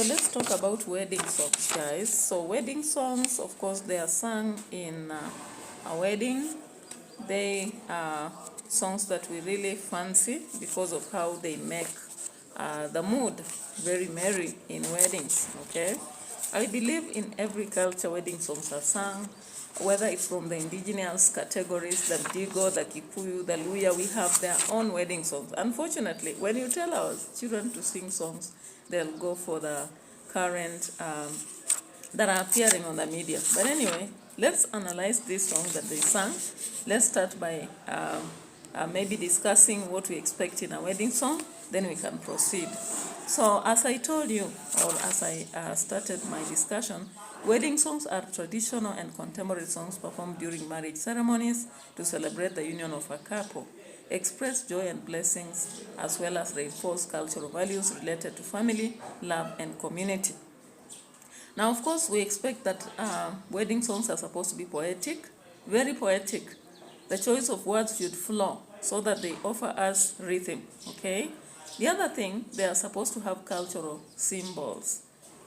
let's talk about wedding songs, guys. So wedding songs, of course, they are sung in a wedding. They are songs that we really fancy because of how they make the mood very merry in weddings, okay? I believe in every culture wedding songs are sung, whether it's from the indigenous categories, the Digo, the Kikuyu, the Luya, we have their own wedding songs. Unfortunately, when you tell our children to sing songs, they'll go for the current that are appearing on the media. But anyway, let's analyze these songs that they sang. Let's start by maybe discussing what we expect in a wedding song, then we can proceed. So as I told you, or as I started my discussion, wedding songs are traditional and contemporary songs performed during marriage ceremonies to celebrate the union of a couple, express joy and blessings, as well as reinforce cultural values related to family, love, and community. Now, of course, we expect that wedding songs are supposed to be poetic, very poetic. The choice of words should flow so that they offer us rhythm, okay? The other thing, they are supposed to have cultural symbols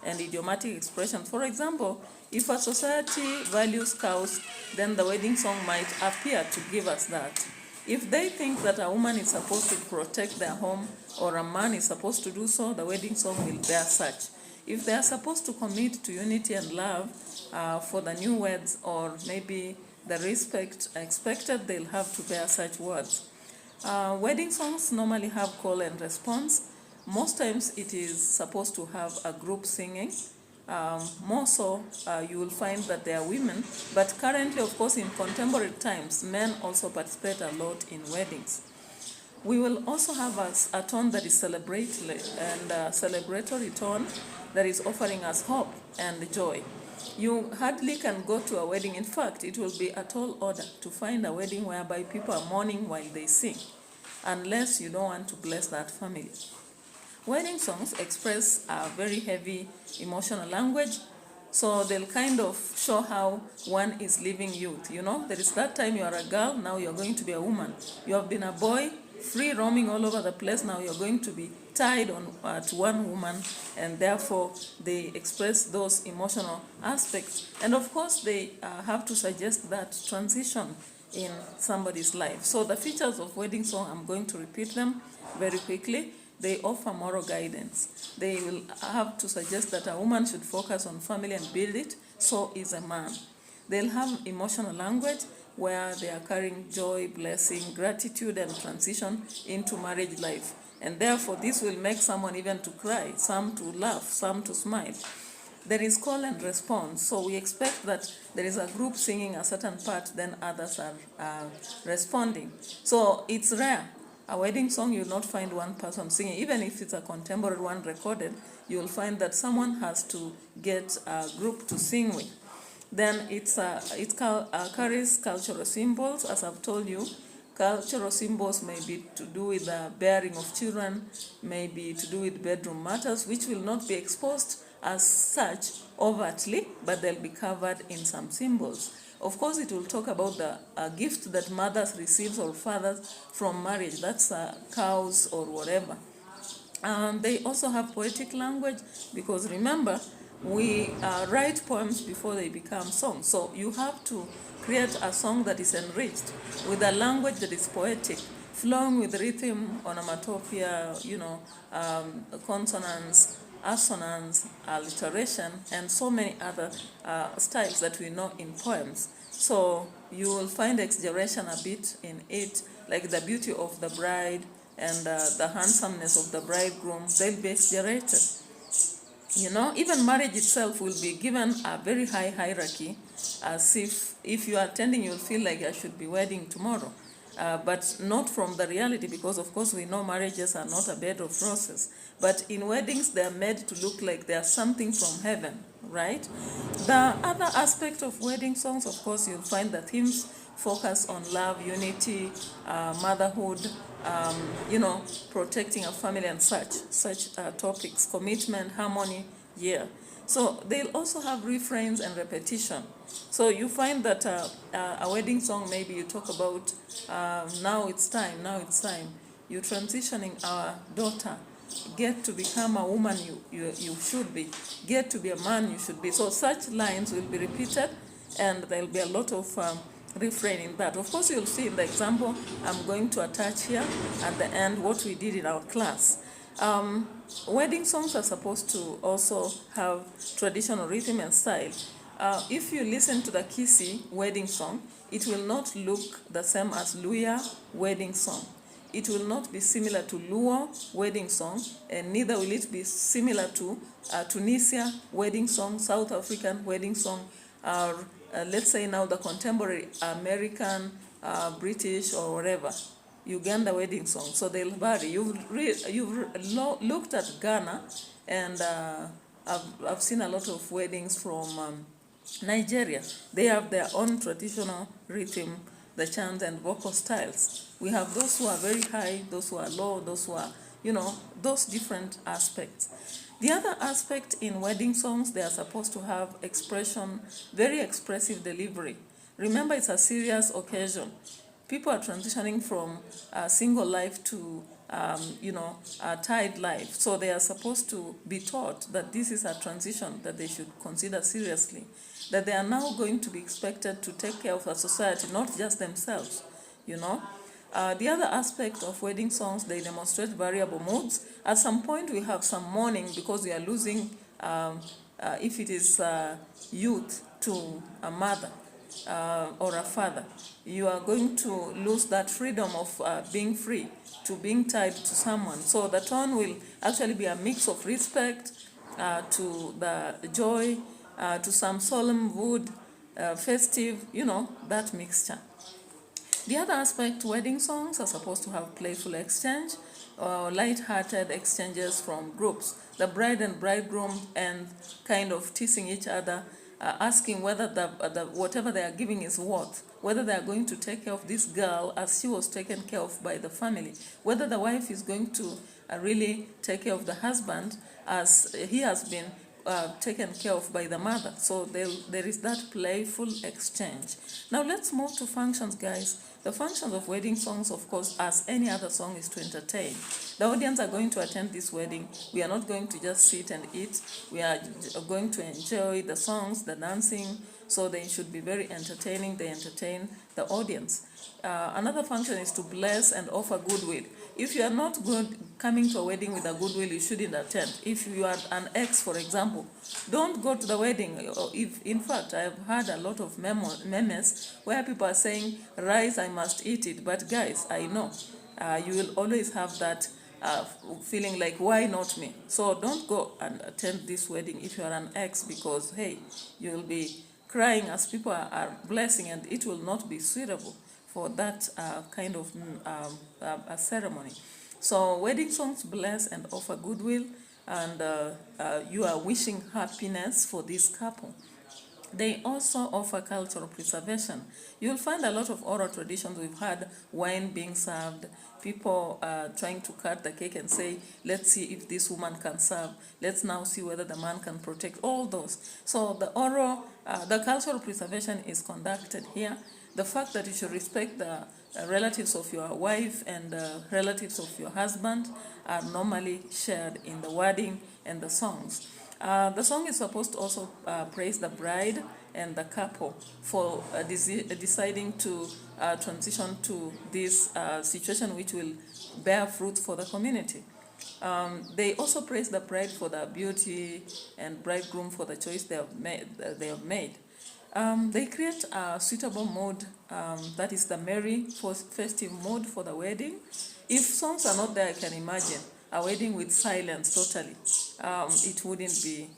and idiomatic expressions. For example, if a society values cows, then the wedding song might appear to give us that. If they think that a woman is supposed to protect their home or a man is supposed to do so, the wedding song will bear such. If they are supposed to commit to unity and love for the newlyweds, or maybe the respect expected, they'll have to bear such words. Wedding songs normally have call and response. Most times it is supposed to have a group singing. More so, you will find that they are women. But currently, of course, in contemporary times, men also participate a lot in weddings. We will also have a tone that is celebratory and a celebratory tone that is offering us hope and joy. You hardly can go to a wedding. In fact, it will be a tall order to find a wedding whereby people are mourning while they sing, unless you don't want to bless that family. Wedding songs express a very heavy emotional language, so they'll kind of show how one is living youth. You know, there is that time you are a girl, now you're going to be a woman. You have been a boy, free roaming all over the place, now you're going to be tied on to one woman, and therefore they express those emotional aspects. And of course, they have to suggest that transition in somebody's life. So the features of wedding song, I'm going to repeat them very quickly. They offer moral guidance. They will have to suggest that a woman should focus on family and build it, so is a man. They'll have emotional language where they are carrying joy, blessing, gratitude, and transition into marriage life. And therefore, this will make someone even to cry, some to laugh, some to smile. There is call and response. So we expect that there is a group singing a certain part, then others are responding. So it's rare. A wedding song, you'll not find one person singing. Even if it's a contemporary one recorded, you'll find that someone has to get a group to sing with. Then it carries cultural symbols, as I've told you. Cultural symbols may be to do with the bearing of children, may be to do with bedroom matters, which will not be exposed as such overtly, but they'll be covered in some symbols. Of course, it will talk about the gift that mothers receive or fathers from marriage. That's cows or whatever. They also have poetic language, because remember, we write poems before they become songs. So you have to create a song that is enriched with a language that is poetic, flowing with rhythm, onomatopoeia, consonants, assonance, alliteration, and so many other styles that we know in poems. So you will find exaggeration a bit in it, like the beauty of the bride and the handsomeness of the bridegroom. They'll be exaggerated. You know, even marriage itself will be given a very high hierarchy, as if you are attending, you'll feel like I should be wedding tomorrow. But not from the reality, because of course we know marriages are not a bed of roses. But in weddings, they are made to look like they are something from heaven, right? The other aspect of wedding songs, of course, you'll find the themes focus on love, unity, motherhood, protecting a family and such topics, commitment, harmony, yeah. So they'll also have refrains and repetition. So you find that a wedding song, maybe you talk about now it's time, you're transitioning our daughter get to become a woman you should be, get to be a man you should be. So such lines will be repeated, and there will be a lot of refrain in that. Of course, you'll see in the example I'm going to attach here at the end what we did in our class. Wedding songs are supposed to also have traditional rhythm and style. If you listen to the Kisii wedding song, it will not look the same as Luhya wedding song. It will not be similar to Luo wedding song, and neither will it be similar to Tunisia wedding song, South African wedding song, or let's say now the contemporary American, British, or whatever, Uganda wedding song. So they'll vary. You've looked at Ghana, and I've seen a lot of weddings from Nigeria. They have their own traditional rhythm, the chants and vocal styles. We have those who are very high, those who are low, those who are, those different aspects. The other aspect in wedding songs, they are supposed to have expression, very expressive delivery. Remember, it's a serious occasion. People are transitioning from single life to a tied life. So they are supposed to be taught that this is a transition that they should consider seriously, that they are now going to be expected to take care of a society, not just themselves, The other aspect of wedding songs, they demonstrate variable moods. At some point, we have some mourning because we are losing, if it is youth, to a mother or a father. You are going to lose that freedom of being free to being tied to someone. So the tone will actually be a mix of respect to the joy, to some solemn mood, festive, that mixture. The other aspect, wedding songs are supposed to have playful exchange or light-hearted exchanges from groups. The bride and bridegroom and kind of teasing each other, asking whether the whatever they are giving is worth, whether they are going to take care of this girl as she was taken care of by the family, whether the wife is going to really take care of the husband as he has been taken care of by the mother. So there is that playful exchange. Now let's move to functions, guys. The functions of wedding songs, of course, as any other song, is to entertain. The audience are going to attend this wedding. We are not going to just sit and eat. We are going to enjoy the songs, the dancing, so they should be very entertaining. They entertain the audience. Another function is to bless and offer goodwill. If you are not coming to a wedding with a goodwill, you shouldn't attend. If you are an ex, for example, don't go to the wedding. In fact, I have heard a lot of memes where people are saying, rice, I must eat it. But guys, I know you will always have that feeling like, why not me? So don't go and attend this wedding if you are an ex, because, hey, you will be crying as people are blessing, and it will not be suitable for that kind of a ceremony. So wedding songs bless and offer goodwill, and you are wishing happiness for this couple. They also offer cultural preservation. You'll find a lot of oral traditions. We've had wine being served, people trying to cut the cake and say, let's see if this woman can serve. Let's now see whether the man can protect, all those. So the cultural preservation is conducted here. The fact that you should respect the relatives of your wife and relatives of your husband are normally shared in the wedding and the songs. The song is supposed to also praise the bride and the couple for deciding to transition to this situation which will bear fruit for the community. They also praise the bride for the beauty and bridegroom for the choice they have made. They create a suitable mood, that is the merry, festive mood for the wedding. If songs are not there, I can imagine a wedding with silence totally. It wouldn't be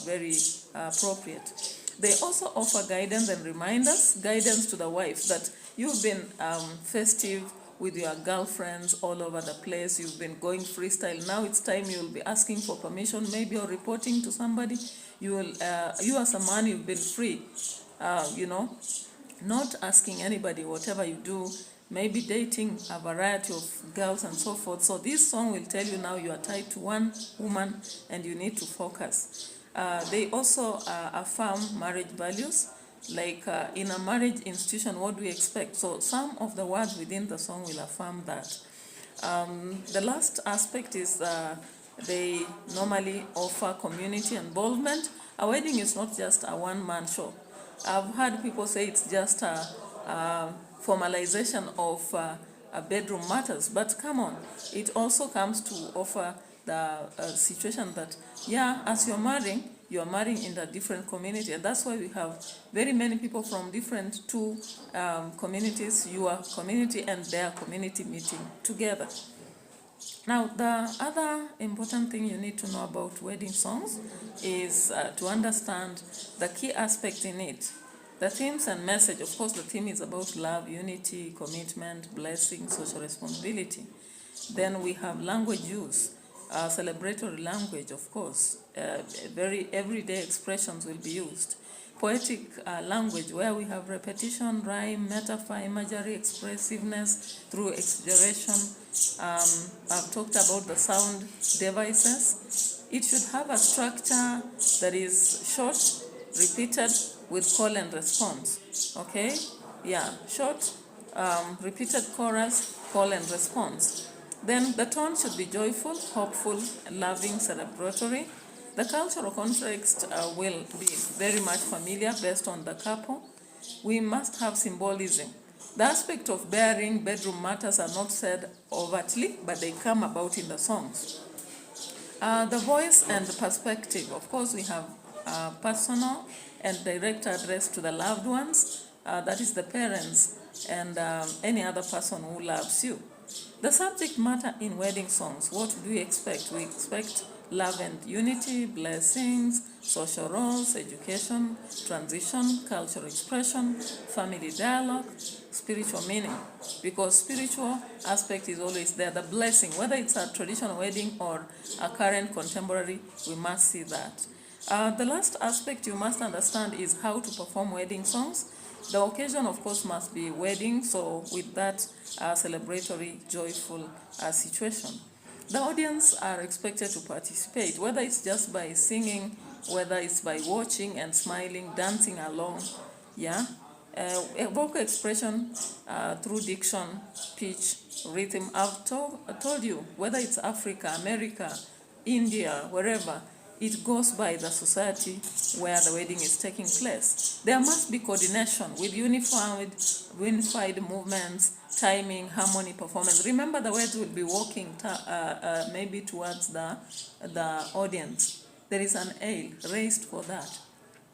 very appropriate. They also offer guidance and reminders, guidance to the wife that you've been festive with your girlfriends all over the place, you've been going freestyle. Now it's time you'll be asking for permission, maybe, or reporting to somebody. You as a man, you've been free, not asking anybody whatever you do, maybe dating a variety of girls and so forth. So this song will tell you now you are tied to one woman and you need to focus. They also affirm marriage values. Like in a marriage institution, what do we expect? So some of the words within the song will affirm that. The last aspect is they normally offer community involvement. A wedding is not just a one-man show. I've heard people say it's just a formalization of bedroom matters, but come on, it also comes to offer the situation that, yeah, as you're marrying in a different community, and that's why we have very many people from different two communities, your community and their community, meeting together. Now, the other important thing you need to know about wedding songs is to understand the key aspect in it. The themes and message. Of course, the theme is about love, unity, commitment, blessing, social responsibility. Then we have language use, celebratory language, of course. Very everyday expressions will be used. Poetic language, where we have repetition, rhyme, metaphor, imagery, expressiveness through exaggeration. I've talked about the sound devices. It should have a structure that is short, repeated, with call and response. Okay? Yeah, short, repeated chorus, call and response. Then the tone should be joyful, hopeful, loving, celebratory. The cultural context will be very much familiar based on the couple. We must have symbolism. The aspect of bearing bedroom matters are not said overtly, but they come about in the songs. The voice and the perspective. Of course, we have personal and direct address to the loved ones, that is the parents and any other person who loves you. The subject matter in wedding songs, what do we expect? We expect love and unity, blessings, social roles, education, transition, cultural expression, family dialogue, spiritual meaning. Because spiritual aspect is always there. The blessing, whether it's a traditional wedding or a current contemporary, we must see that. The last aspect you must understand is how to perform wedding songs. The occasion, of course, must be wedding, so with that celebratory, joyful situation. The audience are expected to participate, whether it's just by singing, whether it's by watching and smiling, dancing along, yeah? Vocal expression through diction, pitch, rhythm. I've told you, whether it's Africa, America, India, wherever, it goes by the society where the wedding is taking place. There must be coordination with unified movements, timing, harmony, performance. Remember, the words will be walking maybe towards the audience. There is an aisle raised for that.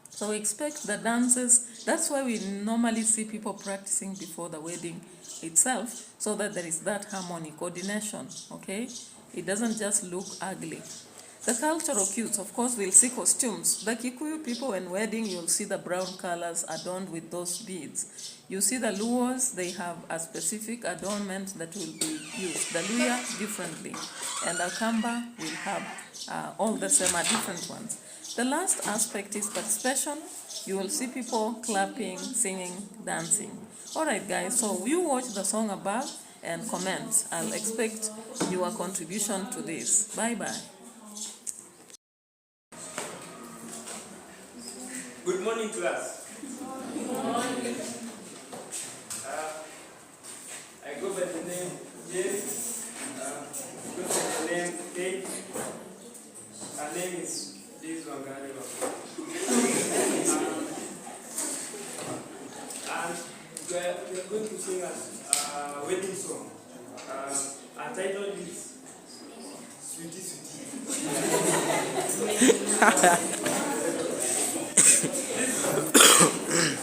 So we expect the dances. That's why we normally see people practicing before the wedding itself, so that there is that harmony, coordination, okay? It doesn't just look ugly. The cultural cues, of course, we'll see costumes. The Kikuyu people in wedding, you'll see the brown colors adorned with those beads. You see the Luos, they have a specific adornment that will be used. The Luya, differently. And the Kamba will have all the same, different ones. The last aspect is participation. You will see people clapping, singing, dancing. All right, guys, so you watch the song above and comment. I'll expect your contribution to this. Bye-bye. Good morning, class. Good morning. I go by the name Jerry. Go by the name Kate. Her name is Liz Wangari. And we are going to sing a wedding song. Our title is Sweetie Sweetie.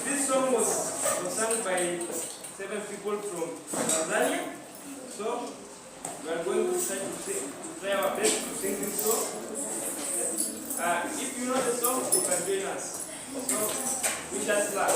This song was sung by 7 people from Tanzania. So we are going to try our best to sing this song. If you know the song, you can join us. So we just laugh.